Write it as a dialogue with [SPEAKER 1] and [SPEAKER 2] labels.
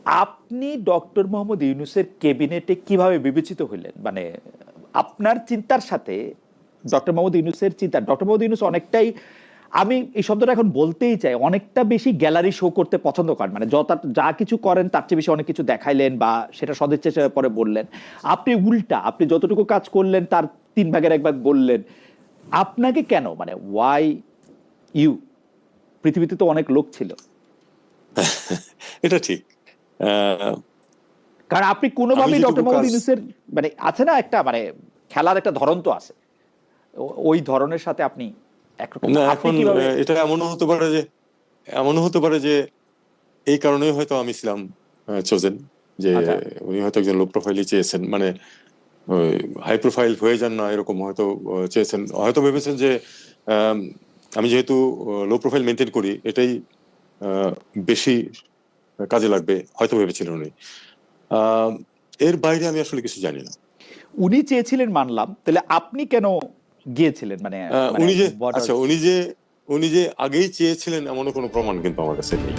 [SPEAKER 1] আপনি ডক্টর মোহাম্মদ ইউনূসের ক্যাবিনেটে কিভাবে বিবেচিত হইলেন? মানে আপনার চিন্তার সাথে ডক্টর মোহাম্মদ ইউনূসের চিন্তা, ডক্টর মোহাম্মদ ইউনূস অনেকটাই, আমি এই শব্দটা এখন বলতেই চাই, অনেকটা বেশি গ্যালারি শো করতে পছন্দ করেন। মানে যা কিছু করেন তার চেয়ে বেশি অনেক কিছু দেখাইলেন বা সেটা সদিচ্ছা হিসেবে পরে বললেন। আপনি উল্টা, আপনি যতটুকু কাজ করলেন তার 3 ভাগের 1 ভাগ বললেন। আপনাকে কেন, মানে ওয়াই ইউ? পৃথিবীতে তো অনেক লোক ছিল।
[SPEAKER 2] এটা ঠিক।
[SPEAKER 1] কারণ আপনি কোনোভাবেই ডক্টর মোহাম্মদ ইউনূসের, মানে আছে না একটা, মানে খেলার একটা ধরন তো আছে, ওই ধরনের সাথে আপনি একরকম
[SPEAKER 2] না,
[SPEAKER 1] আপনি
[SPEAKER 2] এখন
[SPEAKER 1] কিভাবে?
[SPEAKER 2] এটা এমনও হতে পারে যে এই কারণেই হয়তো আমি ছিলাম চোজেন, যে
[SPEAKER 1] আচ্ছা,
[SPEAKER 2] উনি হয়তো একজন লো প্রোফাইলই চেয়েছেন, মানে হাই প্রোফাইল হয়ে যান না এরকম হয়তো চেয়েছেন, হয়তো ভেবেছেন যে আমি যেহেতু লো প্রোফাইল মেনটেন করি এটাই বেশি কাজে লাগবে, হয়তো ভেবেছিলেন উনি। এর বাইরে আমি আসলে কিছু জানি না।
[SPEAKER 1] উনি চেয়েছিলেন মানলাম, তাহলে আপনি কেন গিয়েছিলেন? মানে মানে
[SPEAKER 2] উনি যে
[SPEAKER 1] what
[SPEAKER 2] আচ্ছা
[SPEAKER 1] was-
[SPEAKER 2] উনি যে আগেই চেয়েছিলেন এমনও কোনো প্রমাণ কিন্তু আমার কাছে নেই।